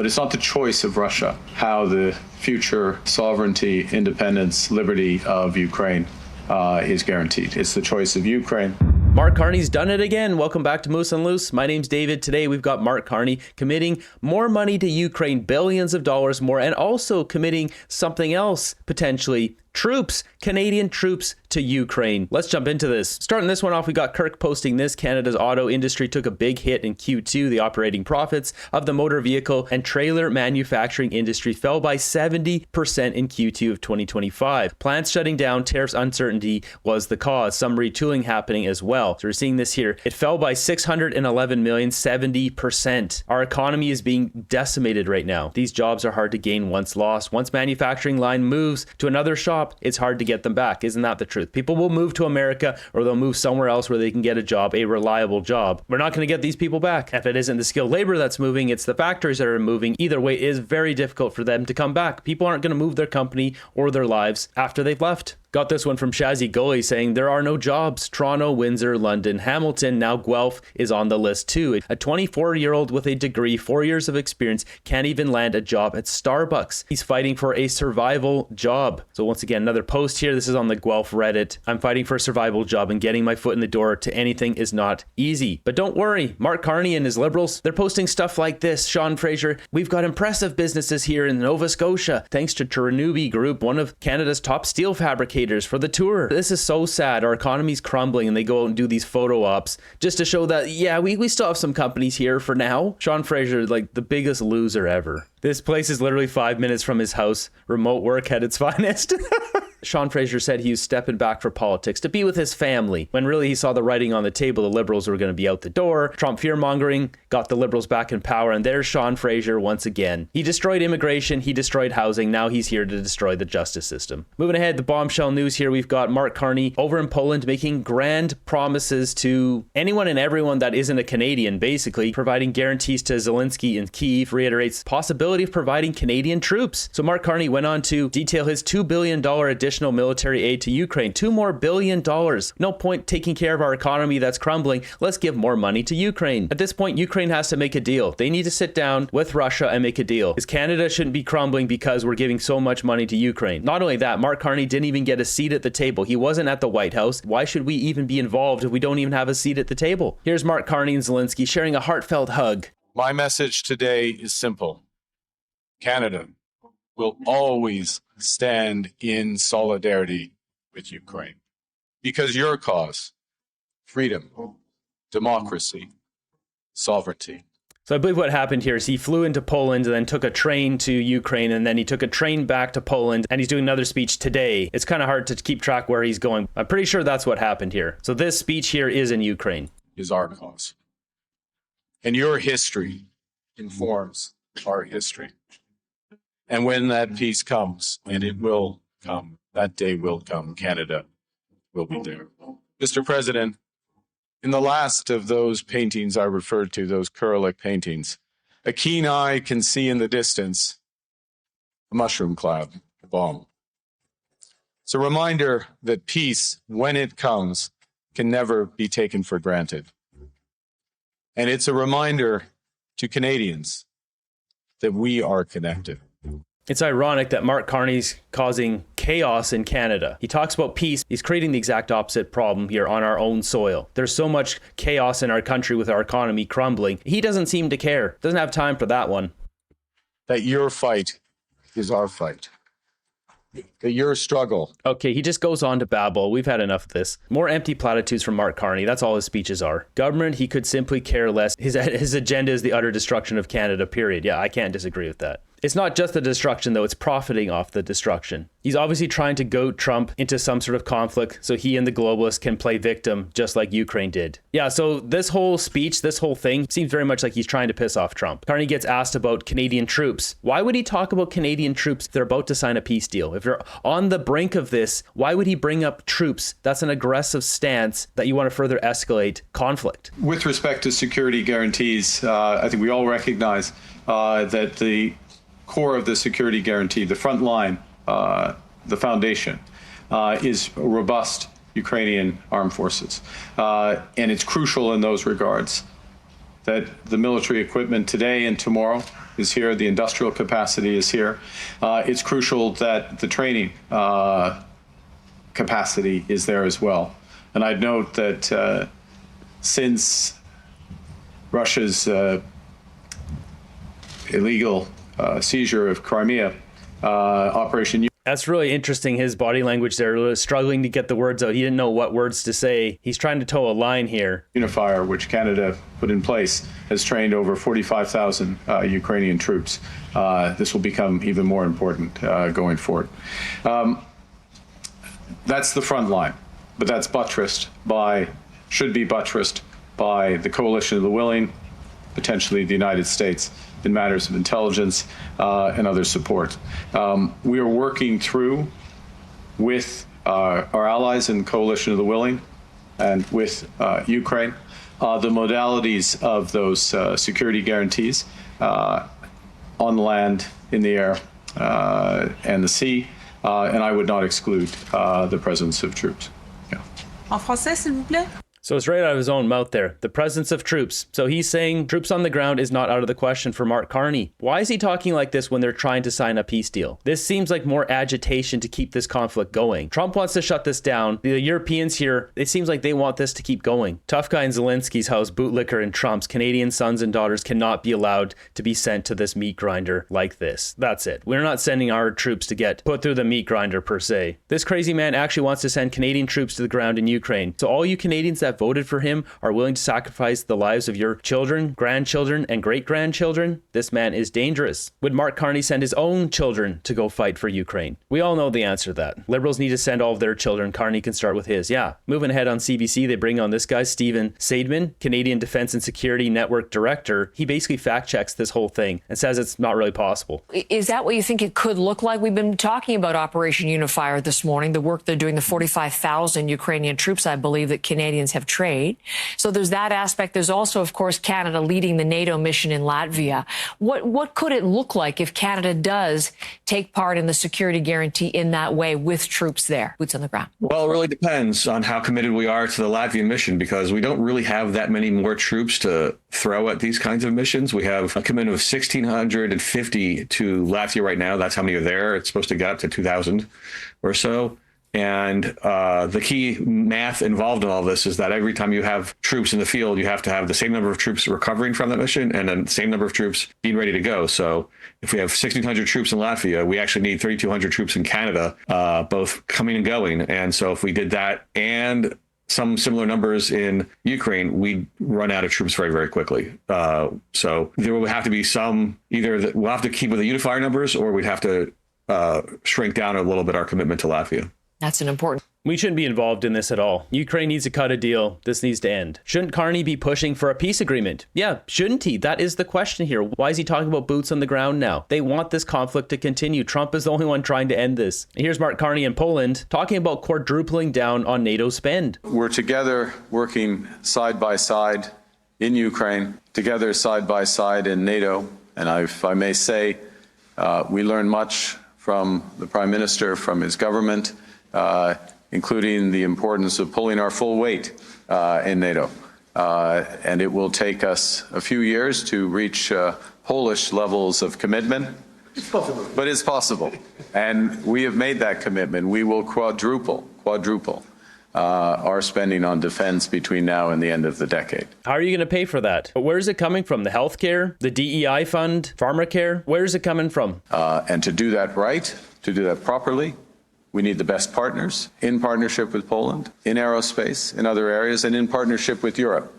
But it's not the choice of Russia how the future sovereignty, independence, liberty of Ukraine is guaranteed. It's the choice of Ukraine. Mark Carney's done it again. Welcome back to Moose and Loose. My name's David. Today we've got Mark Carney committing more money to Ukraine, billions of dollars more, and also committing something else, potentially troops, Canadian troops to Ukraine. Let's jump into this. Starting this one off, we got Kirk posting this. Canada's auto industry took a big hit in Q2. The operating profits of the motor vehicle and trailer manufacturing industry fell by 70% in Q2 of 2025. Plants shutting down, tariffs uncertainty was the cause. Some retooling happening as well. So we're seeing this here. It fell by 611 million, 70%. Our economy is being decimated right now. These jobs are hard to gain once lost. Once manufacturing line moves to another shop, it's hard to get them back. Isn't that the truth? People will move to America or they'll move somewhere else where they can get a job, a reliable job. We're not going to get these people back. If it isn't the skilled labor that's moving, it's the factories that are moving. Either way, it is very difficult for them to come back. People aren't going to move their company or their lives after they've left. Got this one from Shazzy Gully saying there are no jobs. Toronto, Windsor, London, Hamilton, now Guelph is on the list too. A 24-year-old with a degree, 4 years of experience, can't even land a job at Starbucks. He's fighting for a survival job. So once again, another post here. This is on the Guelph Reddit. I'm fighting for a survival job and getting my foot in the door to anything is not easy. But don't worry, Mark Carney and his Liberals, they're posting stuff like this. Sean Fraser, we've got impressive businesses here in Nova Scotia, thanks to Taranubi Group, one of Canada's top steel fabricators, for the tour. This is so sad. Our economy's crumbling and they go out and do these photo ops just to show that, yeah, we still have some companies here for now. Sean Fraser, like the biggest loser ever. This place is literally 5 minutes from his house. Remote work at its finest. Sean Fraser said he was stepping back for politics to be with his family, when really he saw the writing on the table. The Liberals were going to be out the door. Trump fear-mongering got the Liberals back in power, and there's Sean Fraser once again. He destroyed immigration, he destroyed housing, now he's here to destroy the justice system. Moving ahead, the bombshell news here, we've got Mark Carney over in Poland making grand promises to anyone and everyone that isn't a Canadian, basically providing guarantees to Zelensky in Kyiv, reiterates possibility of providing Canadian troops. So Mark Carney went on to detail his $2 billion additional military aid to Ukraine. $2 more billion. No point taking care of our economy that's crumbling. Let's give more money to Ukraine. At this point, Ukraine has to make a deal. They need to sit down with Russia and make a deal. Because Canada shouldn't be crumbling because we're giving so much money to Ukraine. Not only that, Mark Carney didn't even get a seat at the table. He wasn't at the White House. Why should we even be involved if we don't even have a seat at the table? Here's Mark Carney and Zelensky sharing a heartfelt hug. My message today is simple. Canada will always stand in solidarity with Ukraine because your cause, freedom, democracy, sovereignty. So I believe what happened here is he flew into Poland and then took a train to Ukraine, and then he took a train back to Poland, and he's doing another speech today. It's kind of hard to keep track where he's going. I'm pretty sure that's what happened here. So this speech here is in Ukraine. Is our cause. And your history informs our history. And when that peace comes, and it will come, that day will come, Canada will be there. Mr. President, in the last of those paintings I referred to, those Kurolik paintings, a keen eye can see in the distance a mushroom cloud, a bomb. It's a reminder that peace, when it comes, can never be taken for granted. And it's a reminder to Canadians that we are connected. It's ironic that Mark Carney's causing chaos in Canada. He talks about peace. He's creating the exact opposite problem here on our own soil. There's so much chaos in our country with our economy crumbling. He doesn't seem to care. Doesn't have time for that one. That your fight is our fight. That your struggle. Okay, he just goes on to babble. We've had enough of this. More empty platitudes from Mark Carney. That's all his speeches are. Government, he could simply care less. His agenda is the utter destruction of Canada, period. Yeah, I can't disagree with that. It's not just the destruction, though. It's profiting off the destruction. He's obviously trying to goad Trump into some sort of conflict so he and the globalists can play victim just like Ukraine did. Yeah, so this whole speech, this whole thing seems very much like he's trying to piss off Trump. Carney gets asked about Canadian troops. Why would he talk about Canadian troops if they're about to sign a peace deal? If they're on the brink of this, why would he bring up troops? That's an aggressive stance that you want to further escalate conflict. With respect to security guarantees, I think we all recognize that the core of the security guarantee, the front line, the foundation, is robust Ukrainian armed forces. And it's crucial in those regards that the military equipment today and tomorrow is here. The industrial capacity is here. It's crucial that the training capacity is there as well. And I'd note that since Russia's illegal seizure of Crimea, Operation That's really interesting, his body language there, struggling to get the words out. He didn't know what words to say. He's trying to toe a line here. Unifier, which Canada put in place, has trained over 45,000 Ukrainian troops. This will become even more important going forward. That's the front line, but that's should be buttressed by the coalition of the willing, potentially the United States, in matters of intelligence and other support. We are working through with our allies in coalition of the willing and with Ukraine the modalities of those security guarantees on the land, in the air, and the sea, and I would not exclude the presence of troops. Yeah. En français, s'il vous plaît. So it's right out of his own mouth there. The presence of troops. So he's saying troops on the ground is not out of the question for Mark Carney. Why is he talking like this when they're trying to sign a peace deal? This seems like more agitation to keep this conflict going. Trump wants to shut this down. The Europeans here, it seems like they want this to keep going. Tough guy in Zelensky's house, bootlicker and Trump's Canadian sons and daughters cannot be allowed to be sent to this meat grinder like this. That's it. We're not sending our troops to get put through the meat grinder per se. This crazy man actually wants to send Canadian troops to the ground in Ukraine. So all you Canadians that voted for him are willing to sacrifice the lives of your children, grandchildren, and great-grandchildren? This man is dangerous. Would Mark Carney send his own children to go fight for Ukraine? We all know the answer to that. Liberals need to send all of their children. Carney can start with his. Yeah. Moving ahead on CBC, they bring on this guy, Stephen Saidman, Canadian Defense and Security Network Director. He basically fact-checks this whole thing and says it's not really possible. Is that what you think it could look like? We've been talking about Operation Unifier this morning, the work they're doing, the 45,000 Ukrainian troops, I believe, that Canadians have trained. So there's that aspect. There's also, of course, Canada leading the NATO mission in Latvia. What could it look like if Canada does take part in the security guarantee in that way with troops there, boots on the ground? Well, it really depends on how committed we are to the Latvian mission, because we don't really have that many more troops to throw at these kinds of missions. We have a commitment of 1,650 to Latvia right now. That's how many are there. It's supposed to get up to 2,000 or so. And the key math involved in all this is that every time you have troops in the field, you have to have the same number of troops recovering from that mission and then the same number of troops being ready to go. So if we have 1,600 troops in Latvia, we actually need 3,200 troops in Canada, both coming and going. And so if we did that and some similar numbers in Ukraine, we'd run out of troops very, very quickly. So there will have to be some, either we'll have to keep with the unifier numbers, or we'd have to shrink down a little bit our commitment to Latvia. That's an important. We shouldn't be involved in this at all. Ukraine needs to cut a deal. This needs to end. Shouldn't Carney be pushing for a peace agreement? Yeah, shouldn't he? That is the question here. Why is he talking about boots on the ground now? They want this conflict to continue. Trump is the only one trying to end this. And here's Mark Carney in Poland talking about quadrupling down on NATO spend. We're together working side by side in Ukraine, together side by side in NATO. And if I may say, we learn much from the Prime Minister, from his government, including the importance of pulling our full weight in NATO. And it will take us a few years to reach Polish levels of commitment. It's possible. But it's possible. And we have made that commitment. We will quadruple our spending on defense between now and the end of the decade. How are you going to pay for that? Where is it coming from? The healthcare, the DEI fund, pharmacare? Where is it coming from? And to do that right, to do that properly, we need the best partners, in partnership with Poland, in aerospace, in other areas, and in partnership with Europe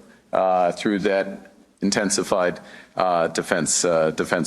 through that intensified defense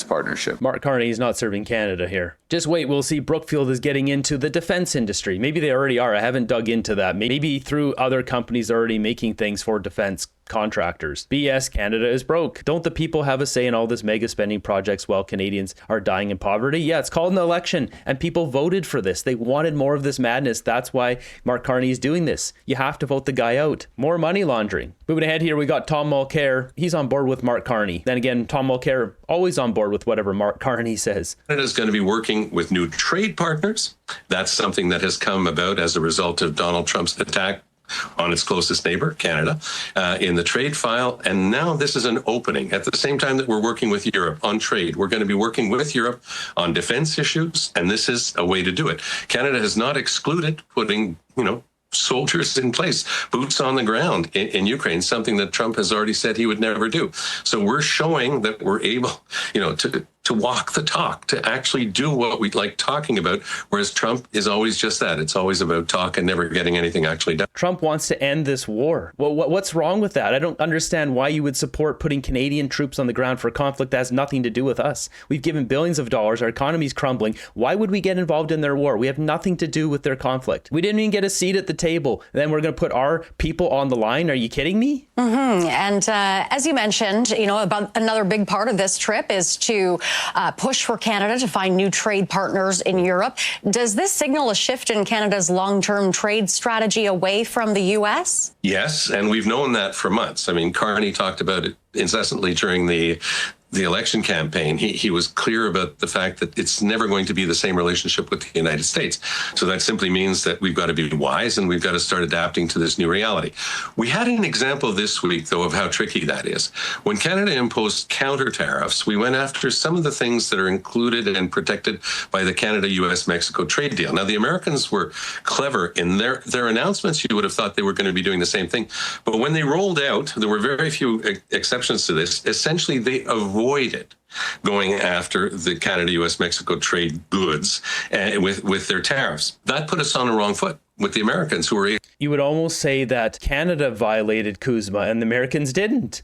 partnership. Mark Carney is not serving Canada here. Just wait, we'll see. Brookfield is getting into the defense industry. Maybe they already are. I haven't dug into that. Maybe through other companies already making things for defense contractors. BS, Canada is broke. Don't the people have a say in all this mega spending projects while Canadians are dying in poverty? Yeah, it's called an election and people voted for this. They wanted more of this madness. That's why Mark Carney is doing this. You have to vote the guy out. More money laundering. Moving ahead here, we got Tom Mulcair. He's on board with Mark Carney. Then again, Tom Mulcair always on board with whatever Mark Carney says. Canada is going to be working with new trade partners. That's something that has come about as a result of Donald Trump's attack on its closest neighbor, Canada, in the trade file. And now this is an opening. At the same time that we're working with Europe on trade, we're going to be working with Europe on defense issues, and this is a way to do it. Canada has not excluded putting, soldiers in place, boots on the ground in Ukraine, something that Trump has already said he would never do. So we're showing that we're able, to walk the talk, to actually do what we like talking about, whereas Trump is always just that. It's always about talk and never getting anything actually done. Trump wants to end this war. Well, what's wrong with that? I don't understand why you would support putting Canadian troops on the ground for a conflict that has nothing to do with us. We've given billions of dollars. Our economy's crumbling. Why would we get involved in their war? We have nothing to do with their conflict. We didn't even get a seat at the table. Then we're going to put our people on the line. Are you kidding me? Mm-hmm. And as you mentioned, about another big part of this trip is to push for Canada to find new trade partners in Europe. Does this signal a shift in Canada's long-term trade strategy away from the U.S.? Yes, and we've known that for months. I mean, Carney talked about it incessantly during the election campaign. He was clear about the fact that it's never going to be the same relationship with the United States. So that simply means that we've got to be wise and we've got to start adapting to this new reality. We had an example this week, though, of how tricky that is. When Canada imposed counter tariffs, we went after some of the things that are included and protected by the Canada-US-Mexico trade deal. Now, the Americans were clever in their announcements. You would have thought they were going to be doing the same thing. But when they rolled out, there were very few exceptions to this. Essentially, they avoided going after the Canada-US-Mexico trade goods with their tariffs. That put us on the wrong foot with the Americans who were... You would almost say that Canada violated CUSMA and the Americans didn't.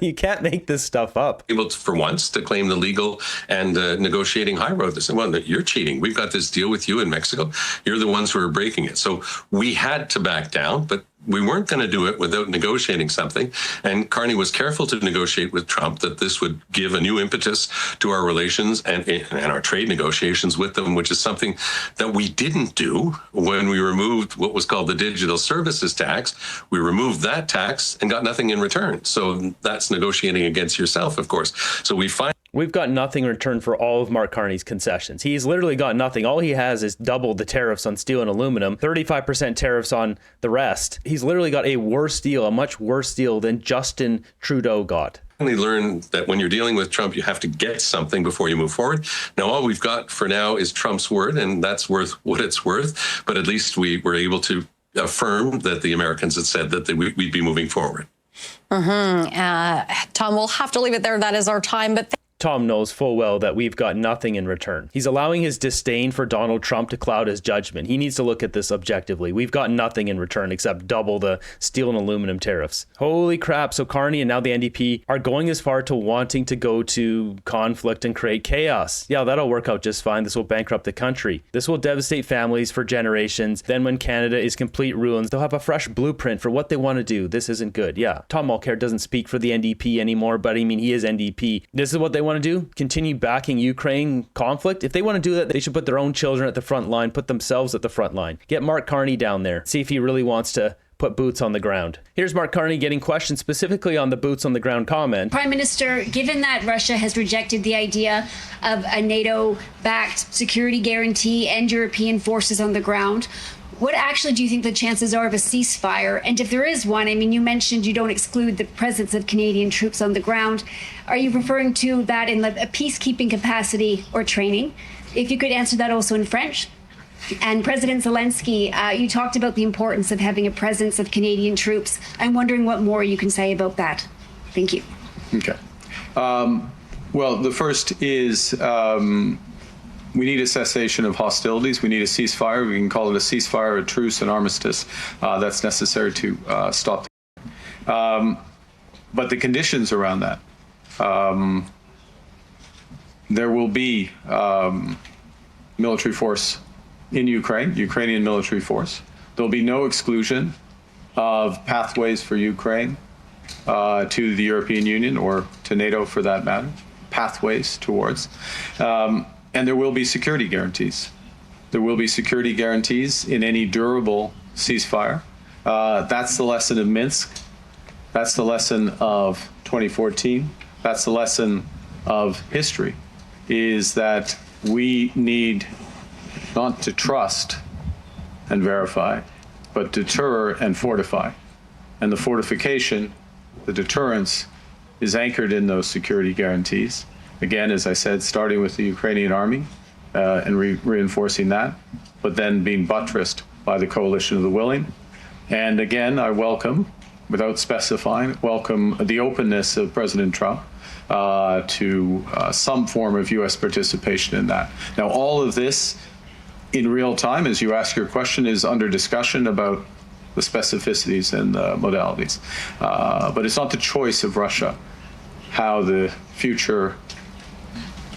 You can't make this stuff up. Able to, for once, to claim the legal and negotiating high road. They said, well, you're cheating. We've got this deal with you in Mexico. You're the ones who are breaking it. So we had to back down, but we weren't going to do it without negotiating something. And Carney was careful to negotiate with Trump that this would give a new impetus to our relations and our trade negotiations with them, which is something that we didn't do when we removed what was called the digital services tax. We removed that tax and got nothing in return. So that's negotiating against yourself, of course. So we've got nothing in return for all of Mark Carney's concessions. He's literally got nothing. All he has is double the tariffs on steel and aluminum, 35% tariffs on the rest. He's literally got a worse deal, a much worse deal than Justin Trudeau got. Learn that when you're dealing with Trump, you have to get something before you move forward. Now, all we've got for now is Trump's word, and that's worth what it's worth. But at least we were able to affirm that the Americans had said that we'd be moving forward. Mm-hmm. Tom, we'll have to leave it there. That is our time. But Tom knows full well that we've got nothing in return. He's allowing his disdain for Donald Trump to cloud his judgment. He needs to look at this objectively. We've got nothing in return except double the steel and aluminum tariffs. Holy crap. So Carney and now the NDP are going as far to wanting to go to conflict and create chaos. Yeah, that'll work out just fine. This will bankrupt the country. This will devastate families for generations. Then when Canada is complete ruins, they'll have a fresh blueprint for what they want to do. This isn't good. Yeah, Tom Mulcair doesn't speak for the NDP anymore, but I mean, he is NDP. This is what they want to do? Continue backing Ukraine conflict? If they want to do that, they should put their own children at the front line, put themselves at the front line. Get Mark Carney down there. See if he really wants to put boots on the ground. Here's Mark Carney getting questioned specifically on the boots on the ground comment. Prime Minister, given that Russia has rejected the idea of a NATO-backed security guarantee and European forces on the ground, what actually do you think the chances are of a ceasefire? And if there is one, I mean, you mentioned you don't exclude the presence of Canadian troops on the ground. Are you referring to that in a peacekeeping capacity or training? If you could answer that also in French. And President Zelensky, you talked about the importance of having a presence of Canadian troops. I'm wondering what more you can say about that. Thank you. Okay. Well, the first is we need a cessation of hostilities. We need a ceasefire. We can call it a ceasefire, a truce, an armistice. That's necessary to stop. But the conditions around that, there will be military force in Ukraine, Ukrainian military force. There'll be no exclusion of pathways for Ukraine to the European Union or to NATO for that matter, pathways towards. And there will be security guarantees. There will be security guarantees in any durable ceasefire. That's the lesson of Minsk. That's the lesson of 2014. That's the lesson of history, is that we need not to trust and verify, but deter and fortify. And the fortification, the deterrence, is anchored in those security guarantees. Again, as I said, starting with the Ukrainian army and reinforcing that, but then being buttressed by the coalition of the willing. And again, I welcome, without specifying, welcome the openness of President Trump to some form of U.S. participation in that. Now, all of this in real time, as you ask your question, is under discussion about the specificities and the modalities. But it's not the choice of Russia how the future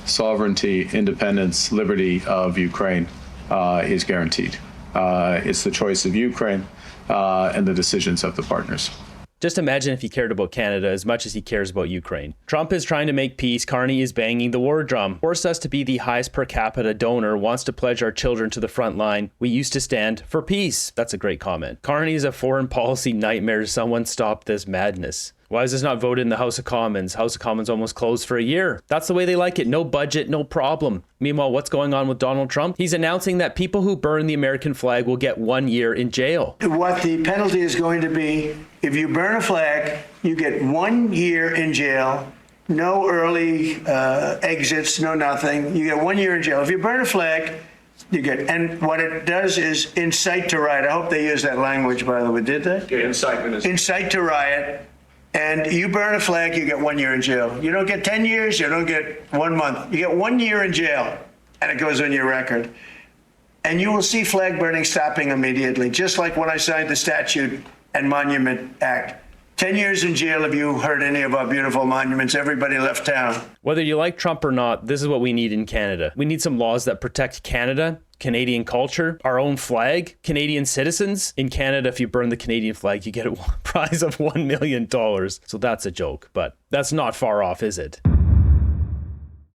sovereignty, independence, liberty of Ukraine is guaranteed. It's the choice of Ukraine and the decisions of the partners. Just imagine if he cared about Canada as much as he cares about Ukraine. Trump is trying to make peace. Carney is banging the war drum. Forced us to be the highest per capita donor, wants to pledge our children to the front line. We used to stand for peace. That's a great comment. Carney is a foreign policy nightmare. Someone stop this madness. Why is this not voted in the House of Commons? House of Commons almost closed for a year. That's the way they like it. No budget, no problem. Meanwhile, what's going on with Donald Trump? He's announcing that people who burn the American flag will get 1 year in jail. What the penalty is going to be, if you burn a flag, you get 1 year in jail, no early exits, no nothing. You get 1 year in jail. If you burn a flag, you get, and what it does is incite to riot. I hope they use that language, by the way. Did they? Yeah, incitement is incite to riot. And you burn a flag, you get 1 year in jail. You don't get 10 years, you don't get 1 month. You get 1 year in jail, and it goes on your record. And you will see flag burning stopping immediately, just like when I signed the Statute and Monument Act. 10 years in jail if you hurt any of our beautiful monuments. Everybody left town. Whether you like Trump or not, this is what we need in Canada. We need some laws that protect Canada, Canadian culture, our own flag, Canadian citizens. In Canada, if you burn the Canadian flag, you get a prize of $1 million. So that's a joke, but that's not far off, is it?